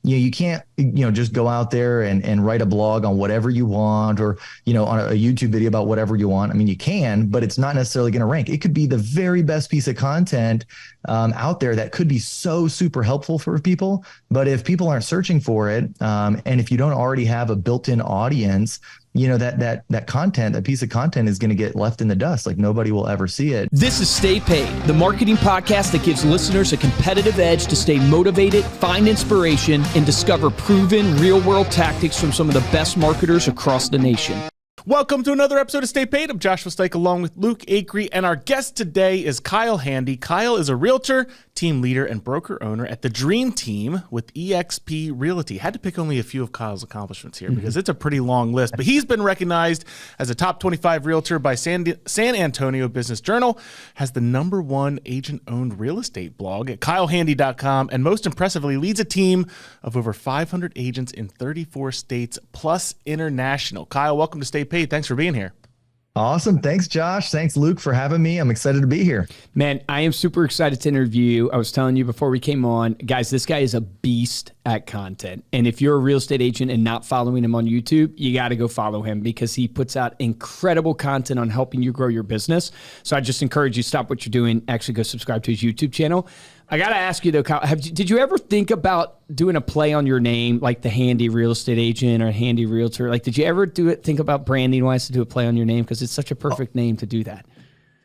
you can't, just go out there and write a blog on whatever you want, or, on a YouTube video about whatever you want. I mean, you can, but it's not necessarily going to rank. It could be the very best piece of content out there that could be so super helpful for people. But if people aren't searching for it, and if you don't already have a built-in audience, that content, that piece of content is going to get left in the dust. Like nobody will ever see it. This is Stay Paid, the marketing podcast that gives listeners a competitive edge to stay motivated, find inspiration, and discover proven real-world tactics from some of the best marketers across the nation. Welcome to another episode of Stay Paid. I'm Joshua Stike along with Luke Acree, and our guest today is Kyle Handy. Kyle is a realtor, team leader, and broker owner at the Dream Team with eXp Realty. Had to pick only a few of Kyle's accomplishments here because it's a pretty long list, but he's been recognized as a top 25 realtor by San Antonio Business Journal, has the #1 agent-owned real estate blog at kylehandy.com, and most impressively leads a team of over 500 agents in 34 states plus international. Kyle, welcome to Stay Paid. Thanks for being here. Awesome. Thanks, Josh. Thanks, Luke, for having me. I'm excited to be here. Man, I am super excited to interview you. I was telling you before we came on, guys, this guy is a beast at content. And if you're a real estate agent and not following him on YouTube, you got to go follow him because he puts out incredible content on helping you grow your business. So I just encourage you, stop what you're doing, actually go subscribe to his YouTube channel. I got to ask you though, Kyle, did you ever think about doing a play on your name, like the Handy Real Estate Agent or Handy Realtor? Like, did you ever think about branding wise to do a play on your name? Because it's such a perfect name to do that.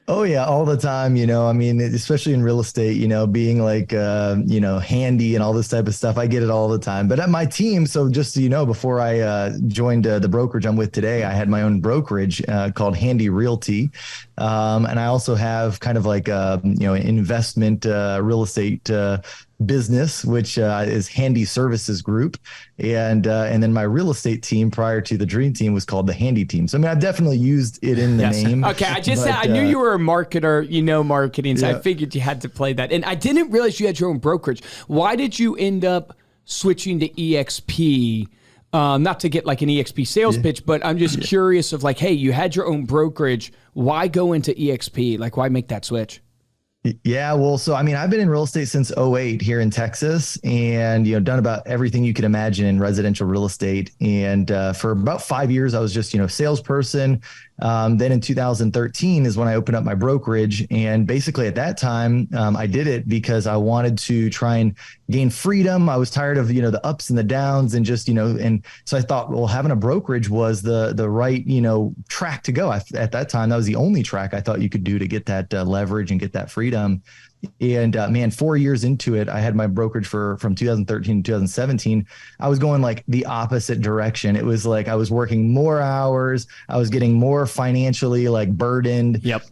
Oh yeah, all the time, I mean, especially in real estate, being like, handy and all this type of stuff. I get it all the time. But at my team, so just so you know, before I joined the brokerage I'm with today, I had my own brokerage called Handy Realty. And I also have kind of like, an investment real estate business, which is Handy Services Group. And then my real estate team prior to the Dream Team was called the Handy Team. So I mean, I've definitely used it in the name. Okay, I knew you were a marketer, marketing, so I figured you had to play that. And I didn't realize you had your own brokerage. Why did you end up switching to EXP? Not to get like an EXP sales pitch, but I'm just curious of like, hey, you had your own brokerage. Why go into EXP? Like, why make that switch? Yeah, well, so I mean, I've been in real estate since '08 here in Texas, and done about everything you could imagine in residential real estate. And for about 5 years, I was just salesperson. Then in 2013 is when I opened up my brokerage, and basically at that time, I did it because I wanted to try and gain freedom. I was tired of the ups and the downs, and just and so I thought, well, having a brokerage was the right track to go. At that time, that was the only track I thought you could do to get that leverage and get that freedom. And man, 4 years into it, I had my brokerage from 2013 to 2017. I was going like the opposite direction. It was like I was working more hours. I was getting more financially like burdened. Yep.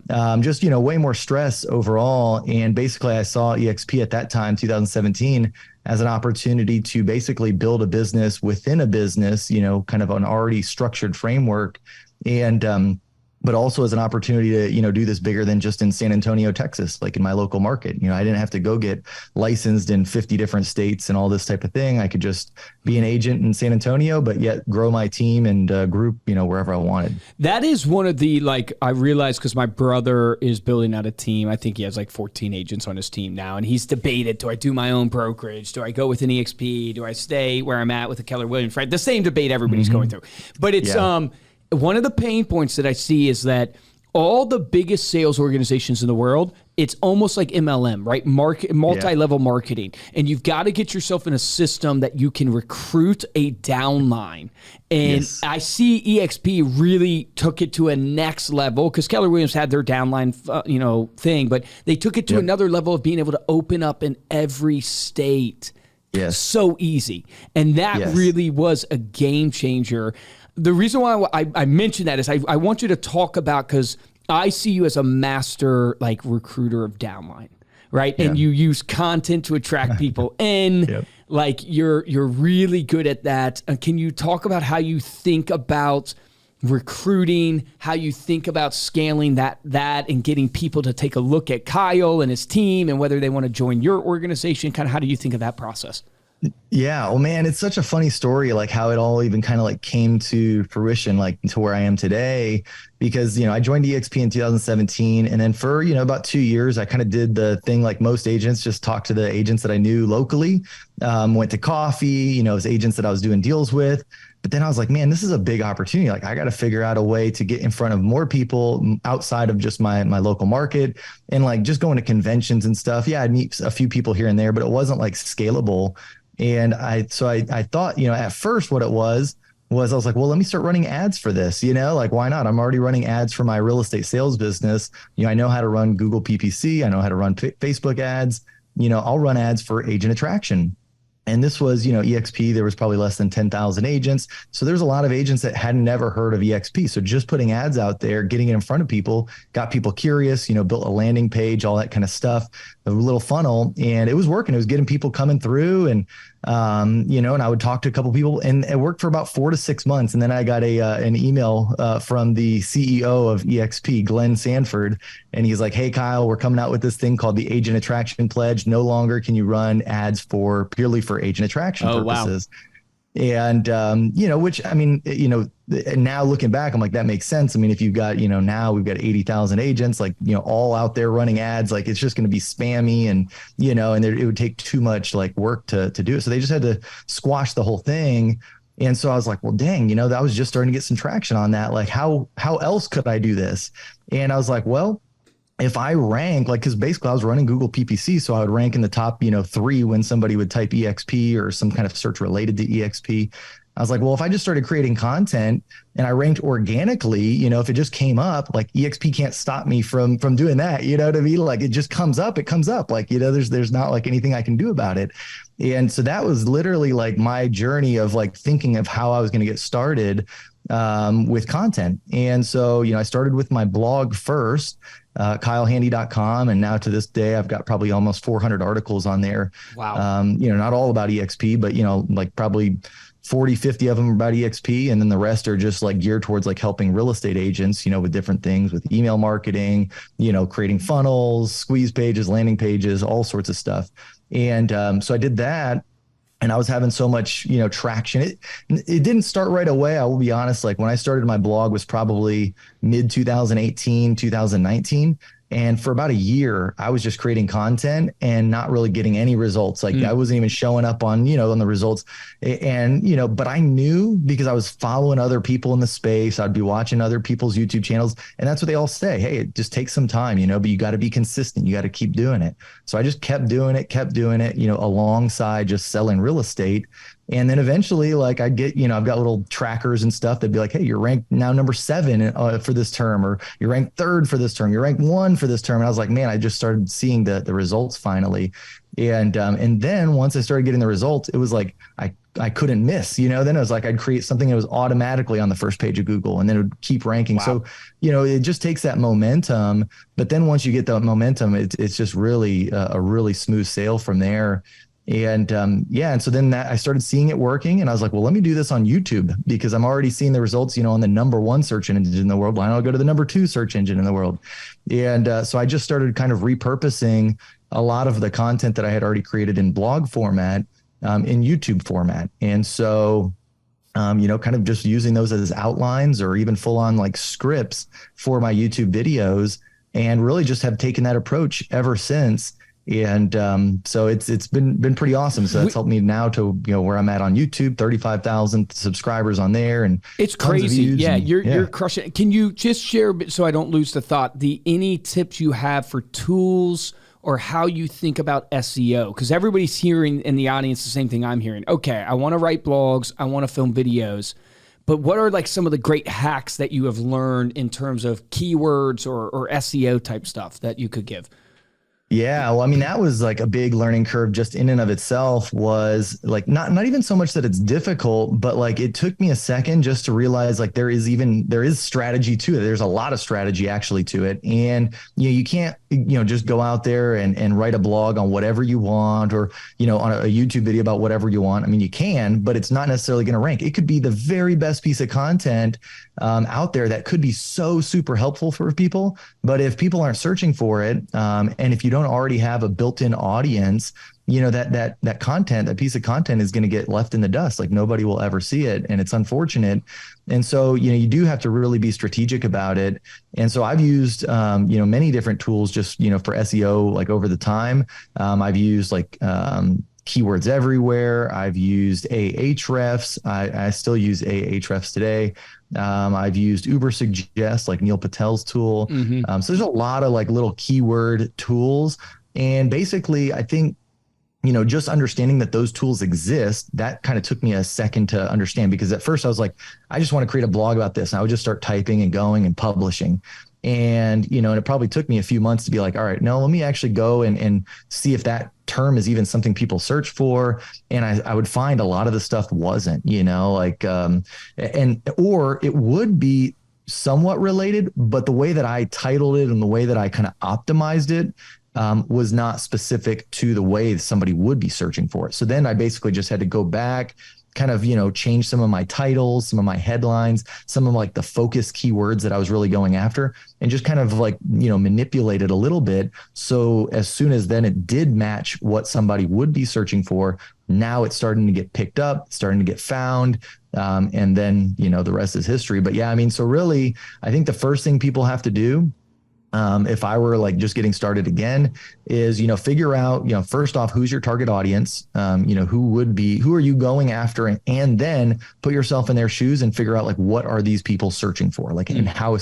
Just way more stress overall. And basically, I saw EXP at that time, 2017, as an opportunity to basically build a business within a business. Kind of an already structured framework, and but also as an opportunity to, do this bigger than just in San Antonio, Texas, like in my local market. I didn't have to go get licensed in 50 different states and all this type of thing. I could just be an agent in San Antonio, but yet grow my team and group, wherever I wanted. That is one of the, I realized because my brother is building out a team. I think he has like 14 agents on his team now. And he's debated, do I do my own brokerage? Do I go with an EXP? Do I stay where I'm at with a Keller Williams? Right? The same debate everybody's going through. But it's, one of the pain points that I see is that all the biggest sales organizations in the world, it's almost like MLM, right? Multi-level marketing. And you've got to get yourself in a system that you can recruit a downline. And I see EXP really took it to a next level because Keller Williams had their downline, thing, but they took it to another level of being able to open up in every state. Yes. So easy. And that really was a game changer. The reason why I mention that is I want you to talk about, because I see you as a master recruiter of downline, right? Yeah. And you use content to attract people in. You're really good at that. Can you talk about how you think about recruiting, how you think about scaling that and getting people to take a look at Kyle and his team and whether they want to join your organization? Kind of how do you think of that process? Yeah. Well, man, it's such a funny story, like how it all even kind of like came to fruition, like to where I am today, because, I joined EXP in 2017. And then for, about 2 years, I kind of did the thing like most agents, just talked to the agents that I knew locally, went to coffee, it was agents that I was doing deals with. But then I was like, man, this is a big opportunity. Like I got to figure out a way to get in front of more people outside of just my local market, and like just going to conventions and stuff. Yeah, I'd meet a few people here and there, but it wasn't like scalable. And I thought, at first what it was I was like, well, let me start running ads for this, like why not? I'm already running ads for my real estate sales business. I know how to run Google PPC. I know how to run Facebook ads. I'll run ads for agent attraction. And this was, EXP, there was probably less than 10,000 agents. So there's a lot of agents that had never heard of EXP. So just putting ads out there, getting it in front of people, got people curious, built a landing page, all that kind of stuff, a little funnel, and it was working. It was getting people coming through, and and I would talk to a couple of people, and it worked for about 4 to 6 months. And then I got an email from the CEO of EXP, Glenn Sanford, and he's like, "Hey, Kyle, we're coming out with this thing called the Agent Attraction Pledge. No longer can you run ads purely for agent attraction purposes." Wow. And, which, I mean, now looking back, I'm like, that makes sense. I mean, if you've got, now we've got 80,000 agents, like, all out there running ads, like it's just going to be spammy, and, and it would take too much like work to do it. So they just had to squash the whole thing. And so I was like, well, dang, I was just starting to get some traction on that. Like how else could I do this? And I was like, well, if I rank, like, because basically I was running Google PPC, so I would rank in the top, 3 when somebody would type EXP or some kind of search related to EXP. I was like, well, if I just started creating content and I ranked organically, if it just came up, like EXP can't stop me from doing that. You know what I mean? Like it just comes up, like, there's not like anything I can do about it. And so that was literally like my journey of like thinking of how I was going to get started with content. And so, I started with my blog first, kylehandy.com. And now to this day, I've got probably almost 400 articles on there. Wow. Not all about EXP, but, like probably 40, 50 of them are about EXP. And then the rest are just like geared towards like helping real estate agents, with different things, with email marketing, creating funnels, squeeze pages, landing pages, all sorts of stuff. And so I did that. And I was having so much, traction. It didn't start right away. I will be honest. Like when I started my blog was probably mid 2018, 2019. And for about a year, I was just creating content and not really getting any results. Like I wasn't even showing up on, on the results. And, but I knew because I was following other people in the space, I'd be watching other people's YouTube channels. And that's what they all say. Hey, it just takes some time, but you got to be consistent. You got to keep doing it. So I just kept doing it, alongside just selling real estate. And then eventually, like I'd get, I've got little trackers and stuff that'd be like, hey, you're ranked now number 7 for this term, or you're ranked 3rd for this term, you're ranked 1 for this term. And I was like, man, I just started seeing the results finally. And then once I started getting the results, it was like, I couldn't miss, then it was like, I'd create something that was automatically on the first page of Google, and then it would keep ranking. Wow. So, it just takes that momentum, but then once you get that momentum, it's just really a really smooth sail from there. And and so then I started seeing it working, and I was like, well, let me do this on YouTube, because I'm already seeing the results, on the number 1 search engine in the world. Why don't I go to the number 2 search engine in the world? And so I just started kind of repurposing a lot of the content that I had already created in blog format in YouTube format. And so, kind of just using those as outlines or even full on like scripts for my YouTube videos, and really just have taken that approach ever since. And so it's been pretty awesome. So that's helped me now to where I'm at on YouTube, 35,000 subscribers on there, and it's crazy. Yeah, you're crushing it. Can you just share, so I don't lose the thought, any tips you have for tools or how you think about SEO? Because everybody's hearing in the audience the same thing I'm hearing. Okay, I want to write blogs, I want to film videos, but what are like some of the great hacks that you have learned in terms of keywords or SEO type stuff that you could give? Yeah, well, I mean, that was like a big learning curve just in and of itself. Was like not even so much that it's difficult, but like it took me a second just to realize like there is strategy to it. There's a lot of strategy actually to it. And you can't just go out there and write a blog on whatever you want, or on a YouTube video about whatever you want. I mean, you can, but it's not necessarily going to rank. It could be the very best piece of content out there that could be so super helpful for people. But if people aren't searching for it, and if you don't already have a built-in audience, that content, that piece of content is going to get left in the dust. Like nobody will ever see it. And it's unfortunate. And so, you do have to really be strategic about it. And so I've used, many different tools just, for SEO, like over the time. I've used like, Keywords Everywhere. I've used Ahrefs. I still use Ahrefs today. I've used Uber Suggest, like Neil Patel's tool. So there's a lot of like little keyword tools. And basically, I think, just understanding that those tools exist, that kind of took me a second to understand, because at first I was like, I just want to create a blog about this. And I would just start typing and going and publishing. And, and it probably took me a few months to be like, all right, no, let me actually go and see if that term is even something people search for. And I would find a lot of the stuff wasn't, or it would be somewhat related, but the way that I titled it and the way that I kind of optimized it was not specific to the way somebody would be searching for it. So then I basically just had to go back, kind of, change some of my titles, some of my headlines, some of like the focus keywords that I was really going after, and just kind of like, manipulate it a little bit. So as soon as then it did match what somebody would be searching for, now it's starting to get picked up, starting to get found. And then, the rest is history. But yeah, I mean, so really, I think the first thing people have to do, if I were like just getting started again, is, figure out, first off, who's your target audience, who are you going after, and then put yourself in their shoes and figure out like, what are these people searching for? Like, and how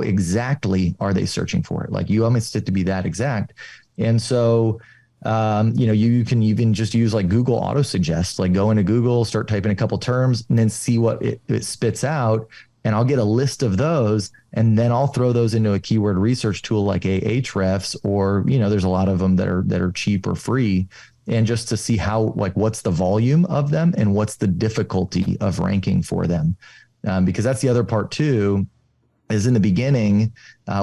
exactly are they searching for it? Like you almost have to be that exact. And so, you can even just use like Google auto suggest, like go into Google, start typing a couple terms and then see what it spits out. And I'll get a list of those, and then I'll throw those into a keyword research tool like Ahrefs, or, there's a lot of them that are cheap or free, and just to see how, like, what's the volume of them and what's the difficulty of ranking for them. Because that's the other part too, is in the beginning,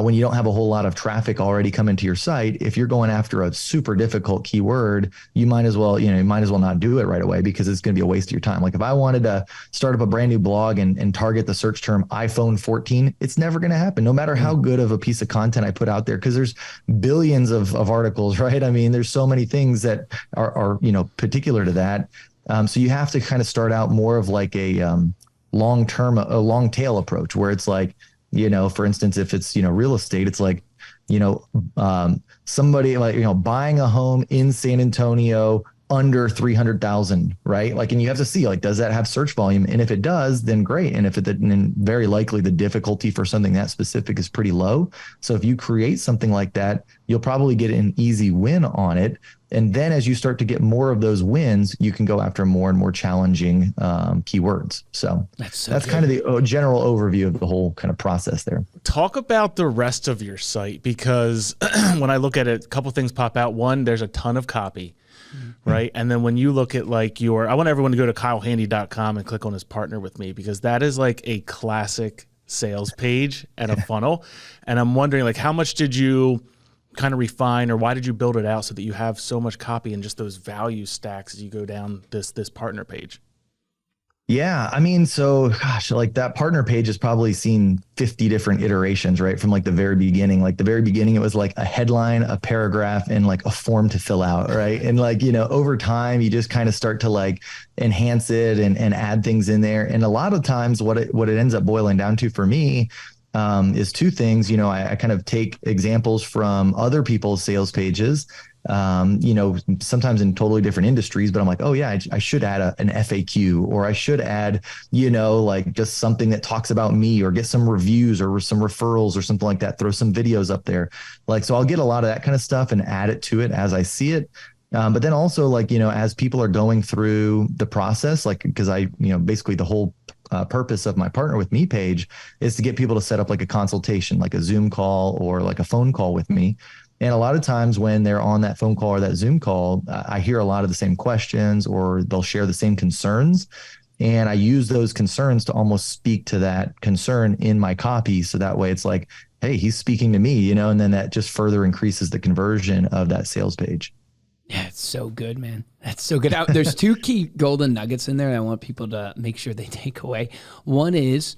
when you don't have a whole lot of traffic already coming to your site, if you're going after a super difficult keyword, you might as well not do it right away, because it's going to be a waste of your time. Like if I wanted to start up a brand new blog and target the search term iPhone 14, it's never going to happen, no matter how good of a piece of content I put out there, because there's billions of articles, right? I mean, there's so many things that are particular to that. So you have to kind of start out more of like a long tail approach, where it's like, for instance, if it's, real estate, it's like, somebody like, buying a home in San Antonio under 300,000, right? Like, and you have to see, like, does that have search volume? And if it does, then great. And if it didn't, then very likely the difficulty for something that specific is pretty low. So if you create something like that, you'll probably get an easy win on it. And then as you start to get more of those wins, you can go after more and more challenging keywords. So that's kind of the general overview of the whole kind of process there. Talk about the rest of your site, because when I look at it, a couple things pop out. One, there's a ton of copy, right? And then when you look at like I want everyone to go to kylehandy.com and click on his partner with me, because that is like a classic sales page and a funnel. And I'm wondering, like, how much did you kind of refine, or why did you build it out so that you have so much copy and just those value stacks as you go down this partner page? Yeah, I mean, so gosh, like that partner page has probably seen 50 different iterations, right? From like the very beginning. Like the very beginning, it was like a headline, a paragraph, and like a form to fill out, right? And like, over time, you just kind of start to like enhance it and add things in there. And a lot of times what it ends up boiling down to for me is two things. I kind of take examples from other people's sales pages, sometimes in totally different industries, but I'm like, oh yeah, I should add an FAQ, or I should add, like just something that talks about me, or get some reviews or some referrals or something like that, throw some videos up there. Like, so I'll get a lot of that kind of stuff and add it to it as I see it. But then also like, as people are going through the process, like, because basically the whole purpose of my Partner With Me page is to get people to set up like a consultation, like a Zoom call or like a phone call with me. And a lot of times when they're on that phone call or that Zoom call, I hear a lot of the same questions, or they'll share the same concerns. And I use those concerns to almost speak to that concern in my copy. So that way it's like, hey, he's speaking to me, and then that just further increases the conversion of that sales page. Yeah, it's so good, man. That's so good. There's two key golden nuggets in there that I want people to make sure they take away. One is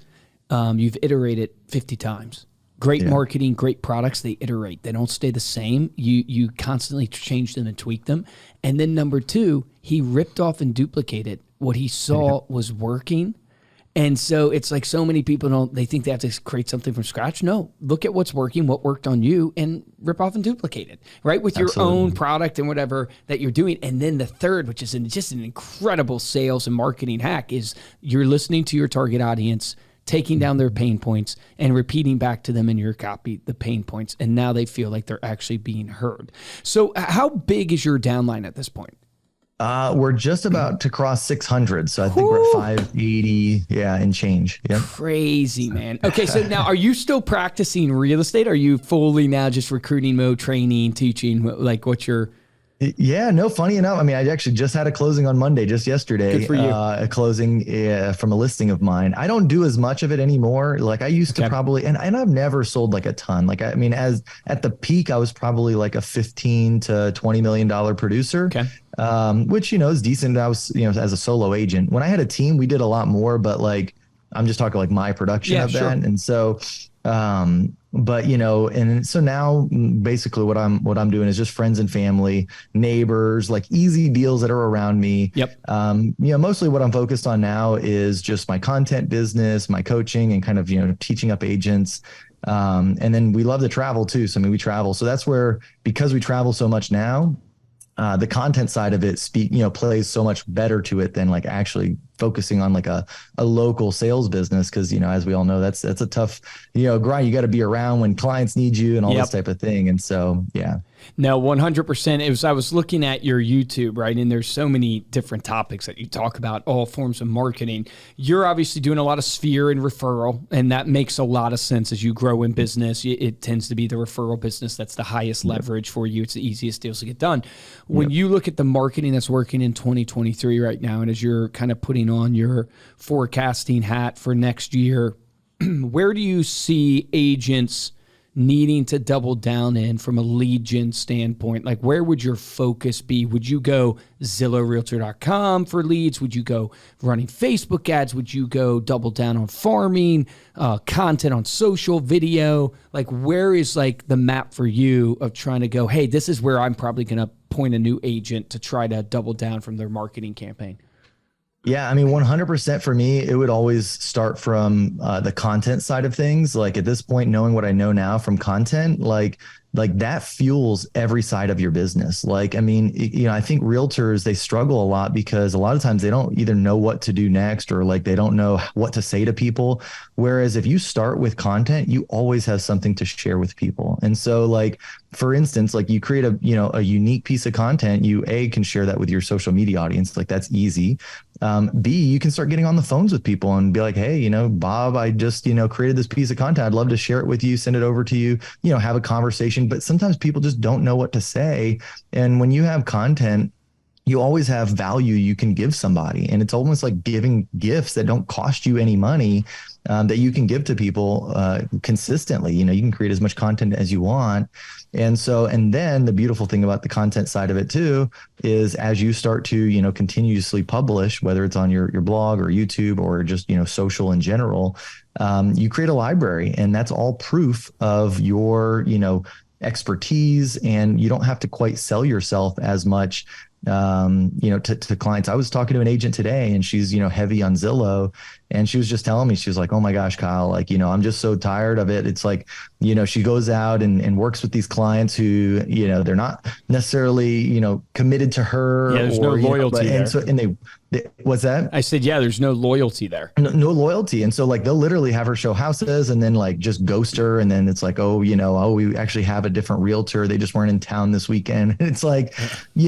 you've iterated 50 times. Great marketing, great products, they iterate. They don't stay the same. You constantly change them and tweak them. And then number two, he ripped off and duplicated what he saw was working. And so it's like so many people they think they have to create something from scratch. No, look at what's working, what worked on you, and rip off and duplicate it, right? With your own product and whatever that you're doing. And then the third, which is just an incredible sales and marketing hack, is you're listening to your target audience, taking down their pain points and repeating back to them in your copy the pain points. And now they feel like they're actually being heard. So how big is your downline at this point? We're just about to cross 600. So I think we're at 580. Yeah. And change. Yep. Crazy, man. Okay. So now are you still practicing real estate? Are you fully now just recruiting mode, training, teaching? Like what's your... Yeah, no, funny enough. I mean, I actually just had a closing on Monday, just yesterday. Good for you. A closing from a listing of mine. I don't do as much of it anymore. Like I used to probably, and I've never sold like a ton. Like, I mean, as at the peak, I was probably like a 15 to $20 million producer. Okay. Which, is decent. I was, as a solo agent. When I had a team, we did a lot more, but like, I'm just talking like my production of that. And so, but and so now basically what I'm doing is just friends and family, neighbors, like easy deals that are around me. Yep. Mostly what I'm focused on now is just my content business, my coaching, and kind of, teaching up agents. And then we love to travel too. So I mean, we travel. So that's where, because we travel so much now, the content side of it plays so much better to it than like actually focusing on like a local sales business. Cause as we all know, that's a tough, grind. You got to be around when clients need you and all this type of thing. And so, yeah. No, 100%. I was looking at your YouTube, right? And there's so many different topics that you talk about, all forms of marketing. You're obviously doing a lot of sphere and referral, and that makes a lot of sense as you grow in business. It tends to be the referral business that's the highest leverage for you. It's the easiest deals to get done. When you look at the marketing that's working in 2023 right now, and as you're kind of putting on your forecasting hat for next year, where do you see agents needing to double down in from a lead gen standpoint? Like, where would your focus be? Would you go ZillowRealtor.com for leads? Would you go running Facebook ads? Would you go double down on farming, content on social video? Like, where is like the map for you of trying to go, hey, this is where I'm probably going to point a new agent to try to double down from their marketing campaign? Yeah, I mean, 100% for me, it would always start from the content side of things. Like at this point, knowing what I know now from content, like that fuels every side of your business. Like, I mean, I think realtors, they struggle a lot because a lot of times they don't either know what to do next or like they don't know what to say to people. Whereas if you start with content, you always have something to share with people. And so like, for instance, like you create a unique piece of content, you can share that with your social media audience. Like that's easy. B, you can start getting on the phones with people and be like, hey, Bob, I just, created this piece of content. I'd love to share it with you, send it over to you, have a conversation. But sometimes people just don't know what to say. And when you have content, you always have value you can give somebody. And it's almost like giving gifts that don't cost you any money, that you can give to people consistently. You can create as much content as you want. And then the beautiful thing about the content side of it too, is as you start to, continuously publish, whether it's on your blog or YouTube or just, social in general, you create a library, and that's all proof of your, expertise, and you don't have to quite sell yourself as much to clients. I was talking to an agent today, and she's, heavy on Zillow, and she was just telling me, she was like, oh my gosh, Kyle, like, I'm just so tired of it. It's like, she goes out and works with these clients who, they're not necessarily, committed to her. Yeah, there's no loyalty there. And they what's that? I said, yeah, there's no loyalty there. No loyalty. And so like, they'll literally have her show houses and then like just ghost her. And then it's like, we actually have a different realtor. They just weren't in town this weekend. And it's like,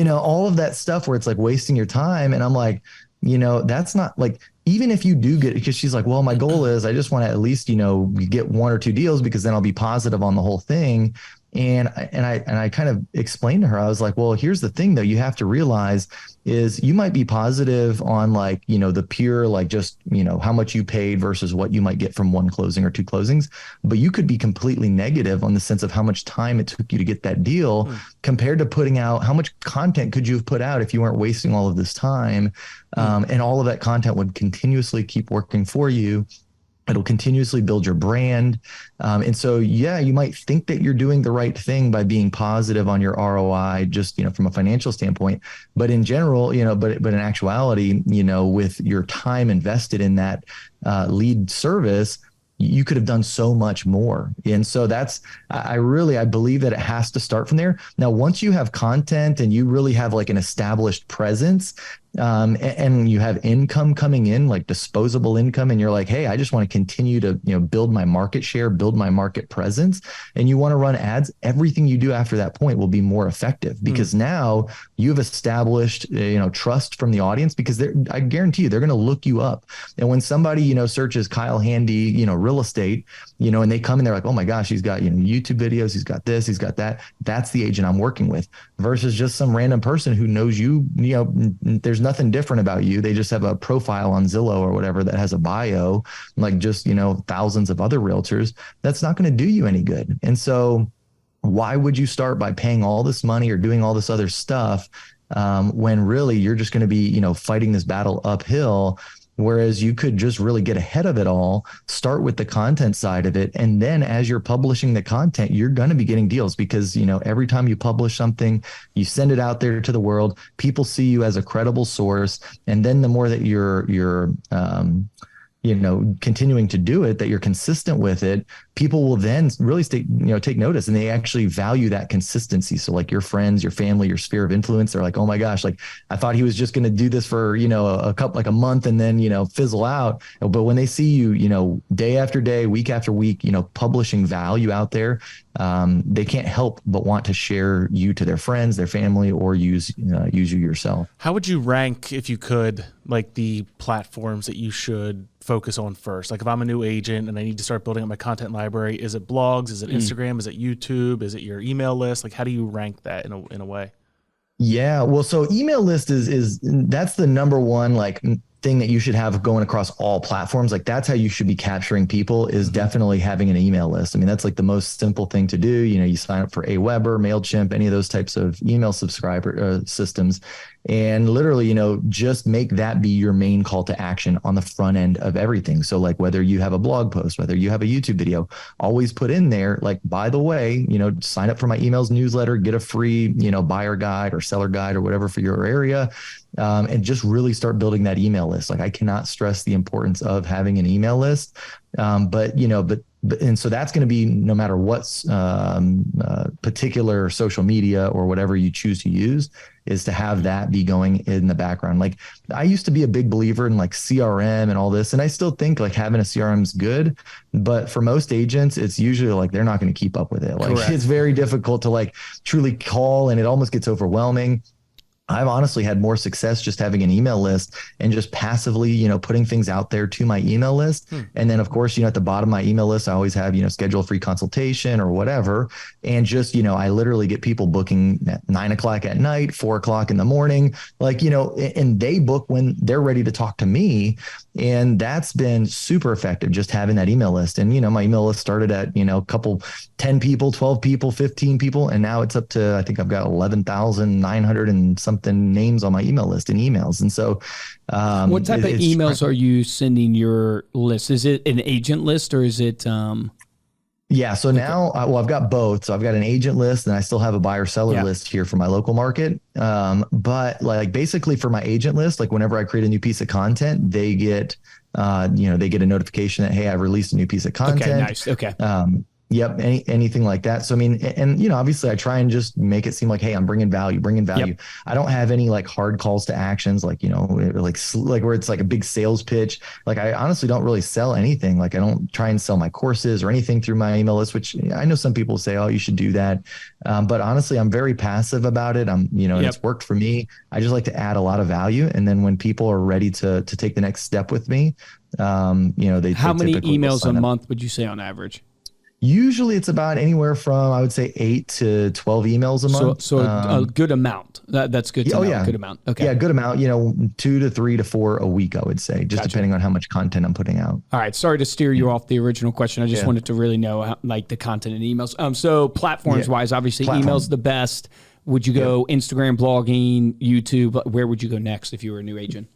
all of that stuff where it's like wasting your time. And I'm like, that's not like, even if you do get it, because she's like, well, my goal is I just want to at least, get one or two deals, because then I'll be positive on the whole thing. And I kind of explained to her, I was like, well, here's the thing though, you have to realize is you might be positive on like, the pure, like just, how much you paid versus what you might get from one closing or two closings, but you could be completely negative on the sense of how much time it took you to get that deal compared to putting out, how much content could you have put out if you weren't wasting all of this time? And all of that content would continuously keep working for you. It'll continuously build your brand. And so, yeah, you might think that you're doing the right thing by being positive on your ROI, just, from a financial standpoint. But in general, but in actuality, with your time invested in that lead service, you could have done so much more. And so I believe that it has to start from there. Now, once you have content and you really have like an established presence, and you have income coming in, like disposable income, and you're like, hey, I just want to continue to, build my market share, build my market presence, and you want to run ads, everything you do after that point will be more effective because now you've established, trust from the audience, because I guarantee you, they're going to look you up. And when somebody, searches Kyle Handy, real estate, and they come in, they're like, oh my gosh, he's got, YouTube videos, he's got this, he's got that. That's the agent I'm working with, versus just some random person who knows you, there's nothing different about you. They just have a profile on Zillow or whatever that has a bio, like just, thousands of other realtors. That's not going to do you any good. And so why would you start by paying all this money or doing all this other stuff when really you're just going to be, fighting this battle uphill? Whereas you could just really get ahead of it all, start with the content side of it. And then as you're publishing the content, you're going to be getting deals because, every time you publish something, you send it out there to the world, people see you as a credible source. And then the more that you're continuing to do it, that you're consistent with it, people will then really take notice, and they actually value that consistency. So like your friends, your family, your sphere of influence, they're like, oh my gosh, like I thought he was just going to do this for, a couple, like a month and then, fizzle out. But when they see you, day after day, week after week, publishing value out there, they can't help but want to share you to their friends, their family, or use you yourself. How would you rank, if you could, like the platforms that you should focus on first? Like if I'm a new agent and I need to start building up my content library, is it blogs? Is it Instagram? Is it YouTube? Is it your email list? Like how do you rank that in a way? Yeah, well, so email list is that's the number one like thing that you should have going across all platforms. Like that's how you should be capturing people, is definitely having an email list. I mean, that's like the most simple thing to do. You sign up for Aweber, MailChimp, any of those types of email subscriber systems. And literally, just make that be your main call to action on the front end of everything. So like whether you have a blog post, whether you have a YouTube video, always put in there, like, by the way, sign up for my emails newsletter, get a free, buyer guide or seller guide or whatever for your area. And just really start building that email list. Like I cannot stress the importance of having an email list. And so that's going to be no matter what particular social media or whatever you choose to use, is to have that be going in the background. Like I used to be a big believer in like CRM and all this, and I still think like having a CRM is good, but for most agents, it's usually like they're not going to keep up with it. Like It's very difficult to like truly call, and it almost gets overwhelming. I've honestly had more success just having an email list and just passively, putting things out there to my email list. And then of course, at the bottom of my email list, I always have, schedule a free consultation or whatever. And just, I literally get people booking at 9:00 at night, 4:00 in the morning, like, and they book when they're ready to talk to me. And that's been super effective, just having that email list. And, my email list started at, a couple, 10 people, 12 people, 15 people. And now it's up to, I think I've got 11,900 and something names on my email list and emails. And so, what type of emails are you sending your list? Is it an agent list or is it, Yeah. So now, I've got both. So I've got an agent list and I still have a buyer seller list here for my local market. But like basically for my agent list, like whenever I create a new piece of content, they get, they get a notification that, hey, I've released a new piece of content. Okay, nice. Okay. Yep. Anything like that. So, I mean, and, obviously I try and just make it seem like, hey, I'm bringing value. Yep. I don't have any like hard calls to actions, like, like where it's like a big sales pitch. Like I honestly don't really sell anything. Like I don't try and sell my courses or anything through my email list, which I know some people say, oh, you should do that. But honestly, I'm very passive about it. And it's worked for me. I just like to add a lot of value. And then when people are ready to take the next step with me, how many emails a month would you say on average? Usually it's about anywhere from, I would say 8 to 12 emails a month. So a good amount. That's good to know. Yeah. Good amount. Okay. Yeah, good amount, 2 to 3 to 4 a week, I would say, just depending on how much content I'm putting out. All right. Sorry to steer you off the original question. I just wanted to really know how, like the content and emails. So platforms wise, obviously email's the best. Would you go Instagram, blogging, YouTube? Where would you go next if you were a new agent?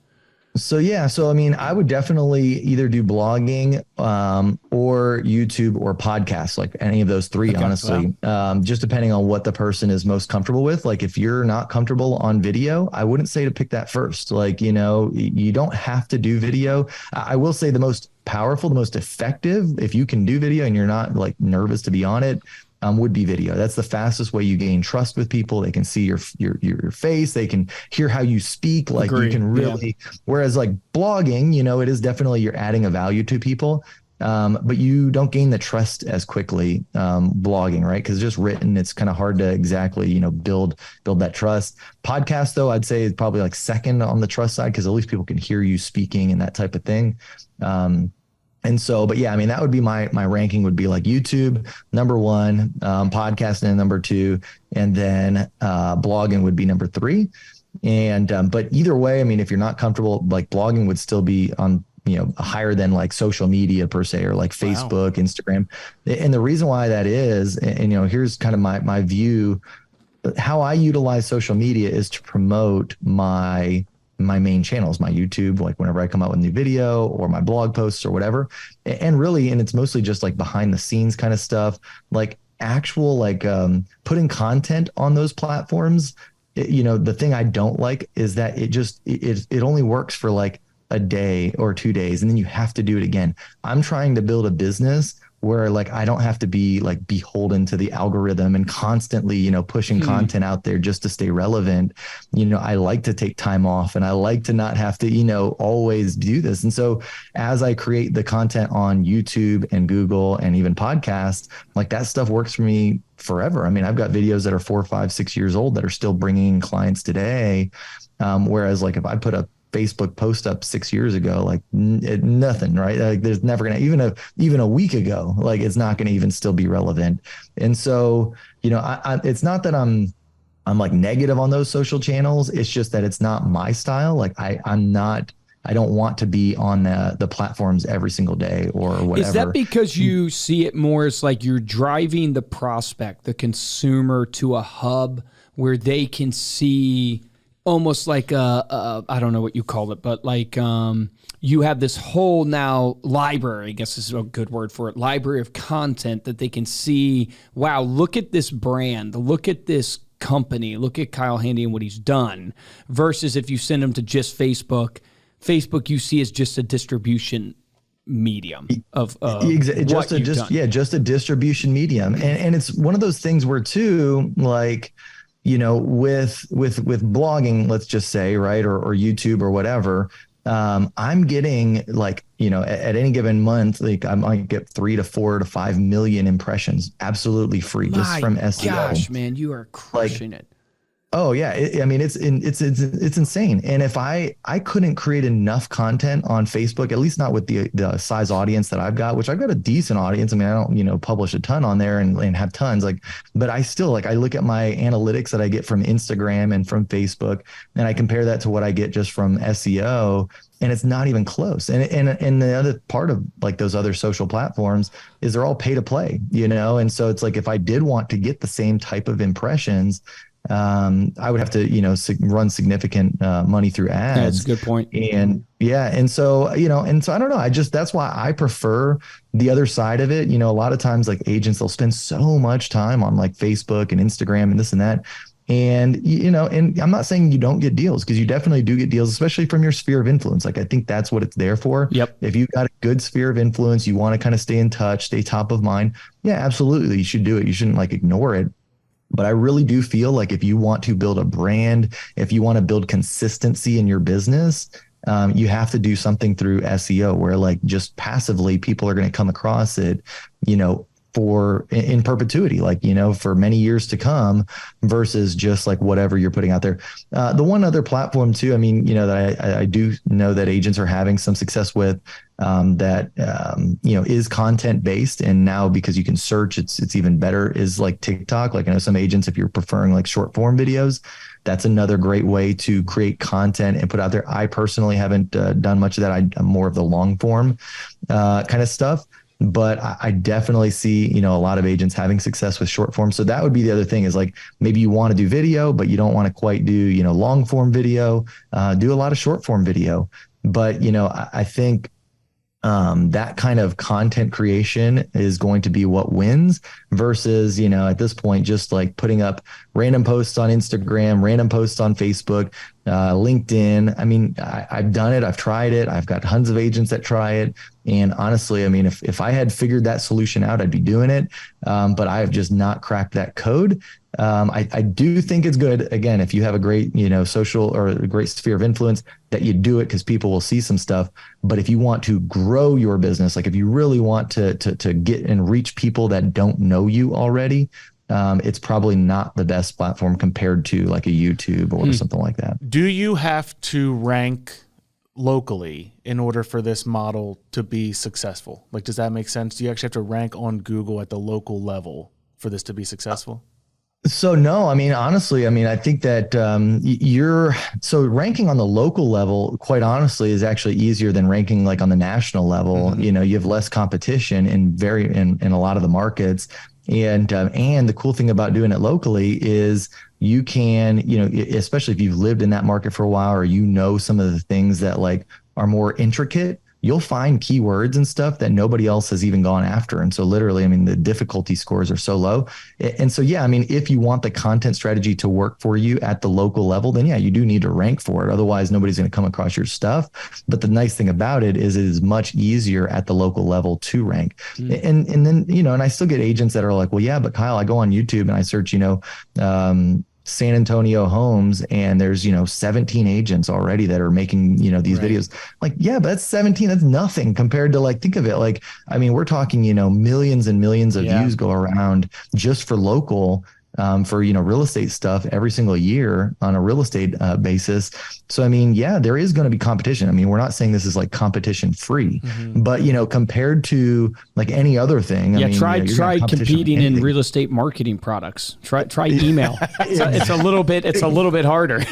So yeah, so I mean, I would definitely either do blogging or YouTube or podcasts, like any of those three, Okay. honestly. Just depending on what the person is most comfortable with. Like if you're not comfortable on video, I wouldn't say to pick that first. Like, you don't have to do video. I will say the most powerful, the most effective, if you can do video and you're not like nervous to be on it, would be video. That's the fastest way you gain trust with people. They can see your face. They can hear how you speak. Like Agree. you can really, whereas like blogging, it is definitely you're adding a value to people. But you don't gain the trust as quickly blogging, right? Because just written, it's kind of hard to exactly, build that trust. Podcast, though, I'd say is probably like second on the trust side because at least people can hear you speaking and that type of thing. And so, but yeah, I mean, that would be my ranking would be like YouTube, number one, podcasting number two, and then blogging would be number three. And but either way, I mean, if you're not comfortable, like blogging would still be on, higher than like social media per se, or like Facebook, Instagram. And the reason why that is, and here's kind of my view, how I utilize social media is to promote my main channels, my YouTube, like whenever I come out with a new video or my blog posts or whatever. And really, and it's mostly just like behind the scenes kind of stuff, like actual, like putting content on those platforms. The thing I don't like is that it only works for like a day or 2 days, and then you have to do it again. I'm trying to build a business where like I don't have to be like beholden to the algorithm and constantly, pushing content out there just to stay relevant. I like to take time off and I like to not have to, always do this. And so as I create the content on YouTube and Google and even podcasts, like that stuff works for me forever. I mean, I've got videos that are 4, 5, 6 years old that are still bringing clients today. Whereas like if I put a Facebook post up 6 years ago, like nothing, right? Like there's never gonna, even a week ago, like it's not gonna even still be relevant. And so, it's not that I'm like negative on those social channels. It's just that it's not my style. Like I don't want to be on the platforms every single day or whatever. Is that because you see it more as like you're driving the prospect, the consumer, to a hub where they can see almost like I don't know what you call it, but like you have this whole now library, I guess is a good word for it, library of content that they can see, wow, look at this brand, look at this company, look at Kyle Handy and what he's done, versus if you send them to just Facebook you see as just a distribution medium of just a distribution medium. And it's one of those things where too, like, with blogging, let's just say, right, or YouTube or whatever, I'm getting like, at any given month, like I might get 3 to 4 to 5 million impressions, absolutely free, just from SEO. Gosh, man, you are crushing it. Oh yeah, I mean it's insane. And if I couldn't create enough content on Facebook, at least not with the size audience that I've got, which I've got a decent audience. I mean, I don't publish a ton on there and have tons, like, but I still, like, I look at my analytics that I get from Instagram and from Facebook, and I compare that to what I get just from SEO, and it's not even close. And the other part of like those other social platforms is they're all pay to play, and so it's like if I did want to get the same type of impressions, I would have to, run significant money through ads. That's a good point. And so, I don't know. That's why I prefer the other side of it. A lot of times like agents, they'll spend so much time on like Facebook and Instagram and this and that. And, and I'm not saying you don't get deals, because you definitely do get deals, especially from your sphere of influence. Like, I think that's what it's there for. Yep. If you've got a good sphere of influence, you want to kind of stay in touch, stay top of mind. Yeah, absolutely. You should do it. You shouldn't like ignore it. But I really do feel like if you want to build a brand, if you want to build consistency in your business, you have to do something through SEO, where like just passively people are going to come across it, in perpetuity, like, for many years to come, versus just like whatever you're putting out there. The one other platform too, I mean, that I do know that agents are having some success with, that, is content based. And now because you can search, it's even better, is like TikTok. Like I know some agents, if you're preferring like short form videos, that's another great way to create content and put out there. I personally haven't done much of that. I'm more of the long form kind of stuff. But I definitely see, a lot of agents having success with short form. So that would be the other thing, is like, maybe you want to do video, but you don't want to quite do, long form video, do a lot of short form video. But, I think that kind of content creation is going to be what wins versus, at this point, just like putting up random posts on Instagram, random posts on Facebook, LinkedIn. I mean, I've done it. I've tried it. I've got tons of agents that try it. And honestly, I mean, if I had figured that solution out, I'd be doing it. But I have just not cracked that code. I do think it's good, again, if you have a great, social or a great sphere of influence, that you do it because people will see some stuff. But if you want to grow your business, like if you really want to get and reach people that don't know you already, it's probably not the best platform compared to like a YouTube or something like that. Do you have to rank locally in order for this model to be successful? Like, does that make sense? Do you actually have to rank on Google at the local level for this to be successful? So no, I mean, honestly, I mean, I think that so ranking on the local level, quite honestly, is actually easier than ranking like on the national level. Mm-hmm. You have less competition in a lot of the markets. And the cool thing about doing it locally is you can, especially if you've lived in that market for a while, or some of the things that like are more intricate, you'll find keywords and stuff that nobody else has even gone after. And so literally, I mean, the difficulty scores are so low. And so, yeah, I mean, if you want the content strategy to work for you at the local level, then yeah, you do need to rank for it. Otherwise, nobody's going to come across your stuff. But the nice thing about it is much easier at the local level to rank. And then, and I still get agents that are like, well, yeah, but Kyle, I go on YouTube and I search, San Antonio homes, and there's 17 agents already that are making these videos. Like, yeah, but that's 17, that's nothing compared to, like, think of it like, I mean, we're talking millions and millions of views go around just for local for real estate stuff every single year on a real estate basis. So I mean, yeah, there is going to be competition. I mean, we're not saying this is like competition free, but compared to like any other thing, I mean, try competing in real estate marketing products. Try email. It's a little bit harder.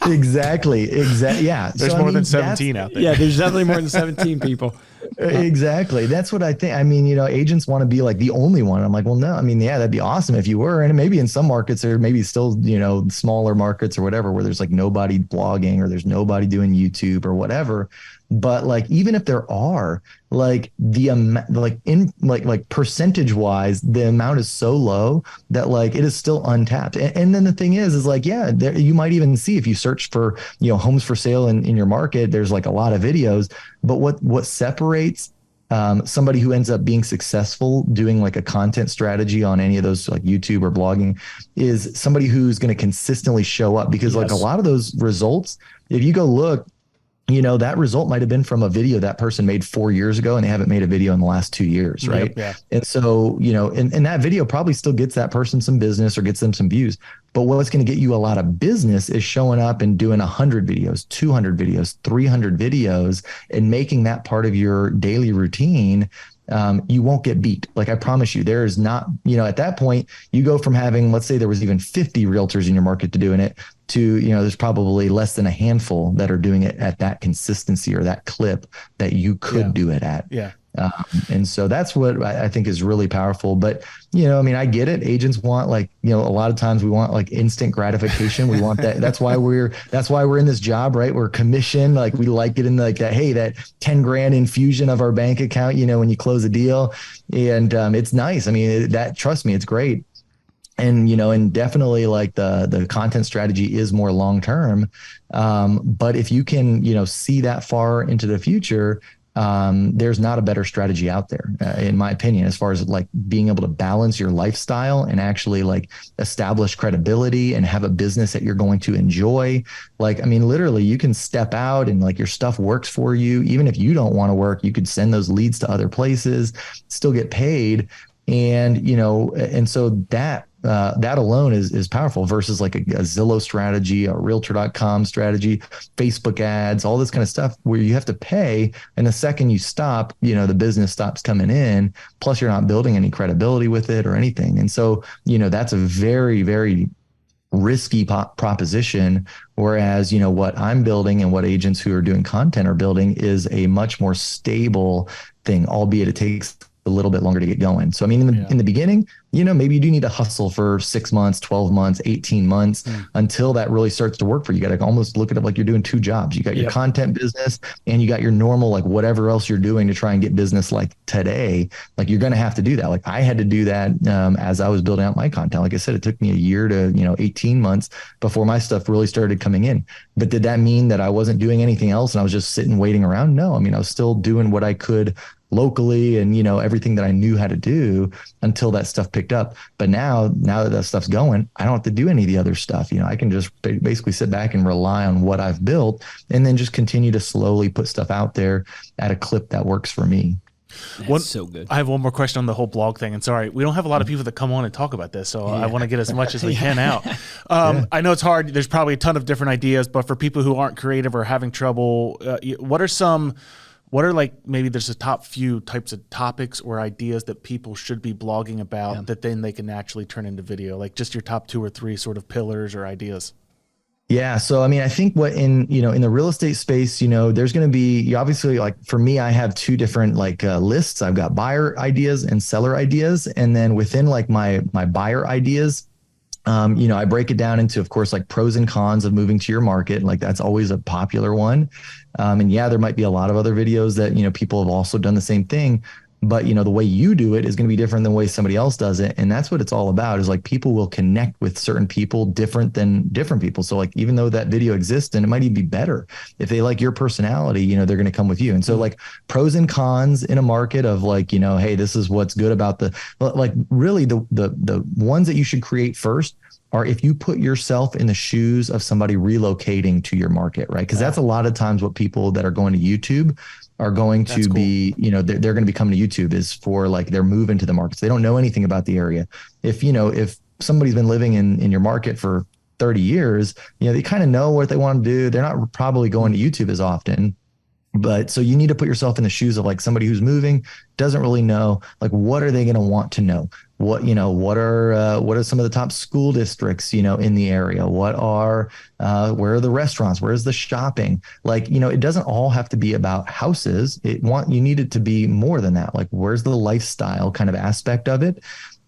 Exactly. Yeah. There's more than 17 out there. Yeah, there's definitely more than 17 people. Exactly. That's what I think. I mean, agents want to be like the only one. I'm like, well, no, I mean, yeah, that'd be awesome if you were. And maybe in some markets or maybe still, smaller markets or whatever, where there's like nobody blogging or there's nobody doing YouTube or whatever. But like, even if there are, like like percentage wise, the amount is so low that like it is still untapped. And then the thing is like, yeah, you might even see if you search for, homes for sale in your market, there's like a lot of videos. But what separates somebody who ends up being successful doing like a content strategy on any of those like YouTube or blogging is somebody who's going to consistently show up, because like a lot of those results, if you go look, that result might have been from a video that person made 4 years ago and they haven't made a video in the last 2 years. Right. Yeah. And so, and that video probably still gets that person some business or gets them some views. But what's going to get you a lot of business is showing up and doing 100 videos, 200 videos, 300 videos, and making that part of your daily routine. You won't get beat. Like, I promise you, there is not, at that point, you go from having, let's say there was even 50 realtors in your market to doing it to, there's probably less than a handful that are doing it at that consistency or that clip that you could do it at. Yeah. And so that's what I think is really powerful. But, I mean, I get it. Agents want like, a lot of times we want like instant gratification. We want that. That's why we're in this job, right? We're commissioned. Like, we like it in like that, hey, that 10 grand infusion of our bank account, when you close a deal, and it's nice. I mean, trust me, it's great. And, and definitely like the content strategy is more long-term. But if you can, see that far into the future, there's not a better strategy out there, in my opinion, as far as like being able to balance your lifestyle and actually like establish credibility and have a business that you're going to enjoy. Like, I mean, literally you can step out and like your stuff works for you. Even if you don't want to work, you could send those leads to other places, still get paid. And, and so that alone is powerful versus like a Zillow strategy, a realtor.com strategy, Facebook ads, all this kind of stuff where you have to pay. And the second you stop, the business stops coming in, plus you're not building any credibility with it or anything. And so, that's a very, very risky proposition. Whereas, what I'm building and what agents who are doing content are building is a much more stable thing, albeit it takes a little bit longer to get going. So, I mean, in the beginning, maybe you do need to hustle for 6 months, 12 months, 18 months until that really starts to work for you. You got to almost look at it like you're doing 2 jobs. You got your content business and you got your normal, like whatever else you're doing to try and get business like today. Like you're going to have to do that. Like I had to do that as I was building out my content. Like I said, it took me a year to, 18 months before my stuff really started coming in. But did that mean that I wasn't doing anything else and I was just sitting waiting around? No, I mean, I was still doing what I could locally and, everything that I knew how to do until that stuff picked up. But now that stuff's going, I don't have to do any of the other stuff. I can just basically sit back and rely on what I've built and then just continue to slowly put stuff out there at a clip that works for me. That's so good. I have one more question on the whole blog thing. And sorry, we don't have a lot of people that come on and talk about this. So I want to get as much as we can out. I know it's hard. There's probably a ton of different ideas, but for people who aren't creative or having trouble, what are like, maybe there's a top few types of topics or ideas that people should be blogging about that then they can naturally turn into video, like just your top 2 or 3 sort of pillars or ideas? Yeah. So, I mean, I think in the real estate space, there's going to be, obviously, like for me, I have 2 different lists. I've got buyer ideas and seller ideas. And then within like my buyer ideas, I break it down into, of course, like pros and cons of moving to your market. Like that's always a popular one. And there might be a lot of other videos that, people have also done the same thing. But, the way you do it is going to be different than the way somebody else does it. And that's what it's all about, is like people will connect with certain people different than different people. So like, even though that video exists, and it might even be better if they like your personality, they're going to come with you. And so like pros and cons in a market of like, hey, this is what's good about really the ones that you should create first are if you put yourself in the shoes of somebody relocating to your market, right? Because that's a lot of times what people that are going to YouTube are going to be, they're going to be coming to YouTube is for like they're moving to the markets. They don't know anything about the area. If somebody's been living in your market for 30 years, they kind of know what they want to do. They're not probably going to YouTube as often. But so you need to put yourself in the shoes of like somebody who's moving, doesn't really know, like, what are they going to want to know? What are some of the top school districts, in the area? Where are the restaurants? Where's the shopping? Like, it doesn't all have to be about houses. You need it to be more than that. Like, where's the lifestyle kind of aspect of it?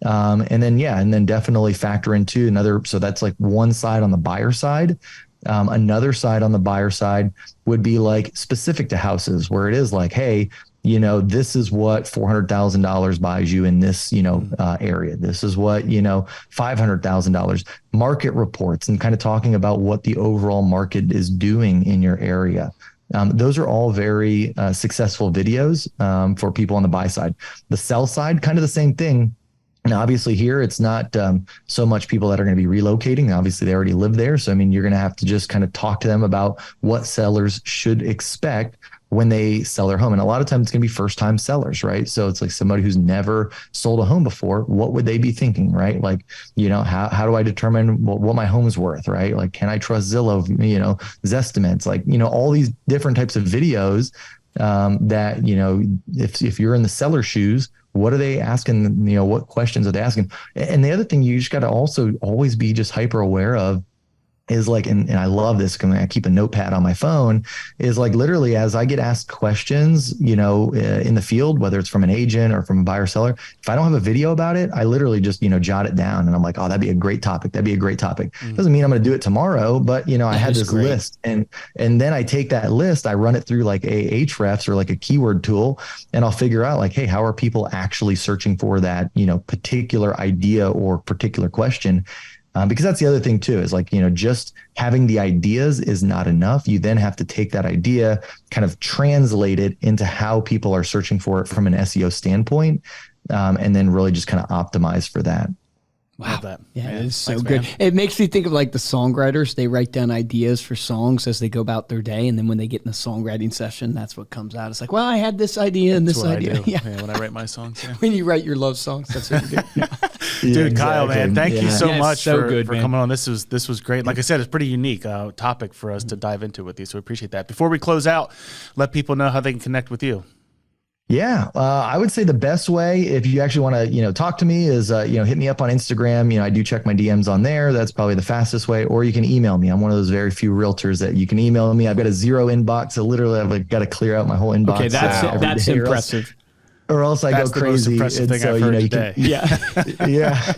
And then definitely factor into another. So that's like one side on the buyer side. Another side on the buyer side would be like specific to houses, where it is like, hey, this is what $400,000 buys you in this, area. This is what, $500,000 market reports, and kind of talking about what the overall market is doing in your area. Those are all very successful videos for people on the buy side. The sell side, kind of the same thing. Now, obviously here, it's not so much people that are going to be relocating. Obviously, they already live there. So, I mean, you're going to have to just kind of talk to them about what sellers should expect when they sell their home. And a lot of times it's going to be first-time sellers, right? So it's like somebody who's never sold a home before. What would they be thinking, right? Like, how do I determine what my home's worth, right? Like, can I trust Zillow, Zestimates, like, all these different types of videos that, if you're in the seller shoes, what are they asking? What questions are they asking? And the other thing you just got to also always be just hyper aware of is like, and I love this because I keep a notepad on my phone, is like literally as I get asked questions, in the field, whether it's from an agent or from a buyer seller, if I don't have a video about it, I literally just, jot it down and I'm like, oh, that'd be a great topic. That'd be a great topic. Doesn't mean I'm going to do it tomorrow, but I had this list and then I take that list, I run it through like Ahrefs or like a keyword tool, and I'll figure out like, hey, how are people actually searching for that, particular idea or particular question? Because that's the other thing too, is like, just having the ideas is not enough. You then have to take that idea, kind of translate it into how people are searching for it from an SEO standpoint, and then really just kind of optimize for that. Wow. Love that. Yeah, man. it's so Thanks, good. man. It makes me think of like the songwriters. They write down ideas for songs as they go about their day. And then when they get in the songwriting session, that's what comes out. It's like, well, I had this idea and That's this what idea. I do. Yeah. When I write my songs. Yeah. When you write your love songs, that's what you do. Yeah. Dude, Kyle, man, thank you so Yeah, much so for good, man. coming on. This was great. Like I said, it's pretty unique topic for us to dive into with you. So we appreciate that. Before we close out, let people know how they can connect with you. Yeah, I would say the best way, if you actually want to, talk to me, is hit me up on Instagram. I do check my DMs on there. That's probably the fastest way. Or you can email me. I'm one of those very few realtors that you can email me. I've got a zero inbox, so literally I've got to clear out my whole inbox. Okay, that's impressive. or else I That's go the most crazy. impressive thing I've you heard know, today. Yeah. yeah.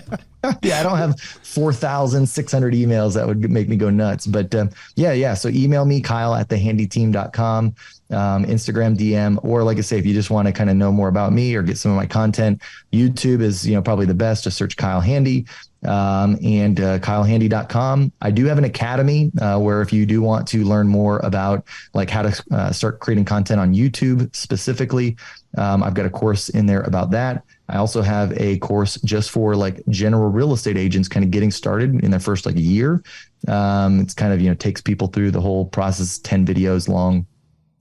Yeah, I don't have 4,600 emails that would make me go nuts. But yeah. So email me, Kyle@thehandyteam.com, Instagram DM, or like I say, if you just want to kind of know more about me or get some of my content, YouTube is, probably the best. Just search Kyle Handy, and KyleHandy.com. I do have an academy where if you do want to learn more about like how to start creating content on YouTube specifically, I've got a course in there about that. I also have a course just for like general real estate agents kind of getting started in their first like year. It's kind of, takes people through the whole process, 10 videos long.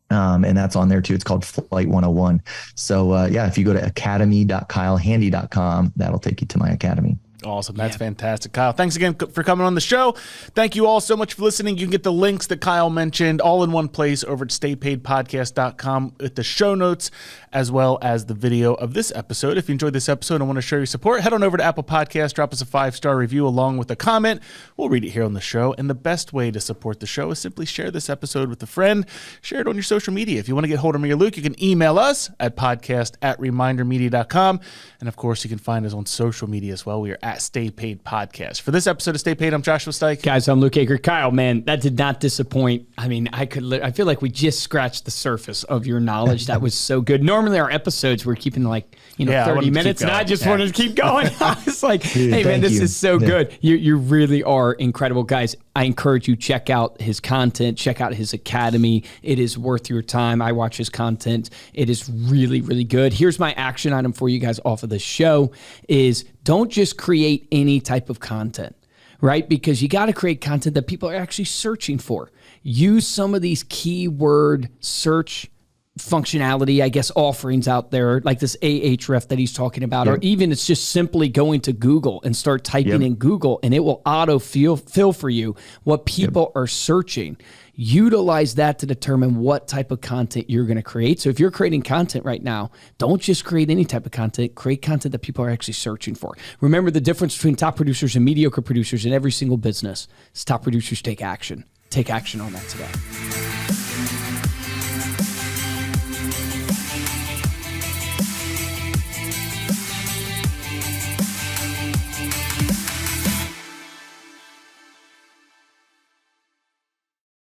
And that's on there too. It's called Flight 101. So if you go to academy.kylehandy.com, that'll take you to my academy. Awesome. That's fantastic. Kyle, thanks again for coming on the show. Thank you all so much for listening. You can get the links that Kyle mentioned all in one place over at staypaidpodcast.com with the show notes, as well as the video of this episode. If you enjoyed this episode and want to show your support, head on over to Apple Podcasts, drop us a 5-star review along with a comment. We'll read it here on the show. And the best way to support the show is simply share this episode with a friend. Share it on your social media. If you want to get hold of me or Luke, you can email us at podcast@remindermedia.com. And of course, you can find us on social media as well. We are at Stay Paid Podcast. For this episode of Stay Paid, I'm Joshua Stike. Guys, I'm Luke Aker. Kyle, man, that did not disappoint. I mean, I feel like we just scratched the surface of your knowledge. That was so good. Normally our episodes, we're keeping like, 30 minutes, and I just wanted to keep going. I was like, hey, man, this is so good. You really are incredible. Guys, I encourage you, check out his content, check out his academy. It is worth your time. I watch his content. It is really, really good. Here's my action item for you guys off of the show is don't just create any type of content, right? Because you got to create content that people are actually searching for. Use some of these keyword search functionality, I guess, offerings out there, like this Ahref that he's talking about, or even it's just simply going to Google and start typing in Google, and it will fill for you what people are searching. Utilize that to determine what type of content you're going to create. So if you're creating content right now, don't just create any type of content. Create content that people are actually searching for. Remember, the difference between top producers and mediocre producers in every single business is top producers take action. Take action on that today.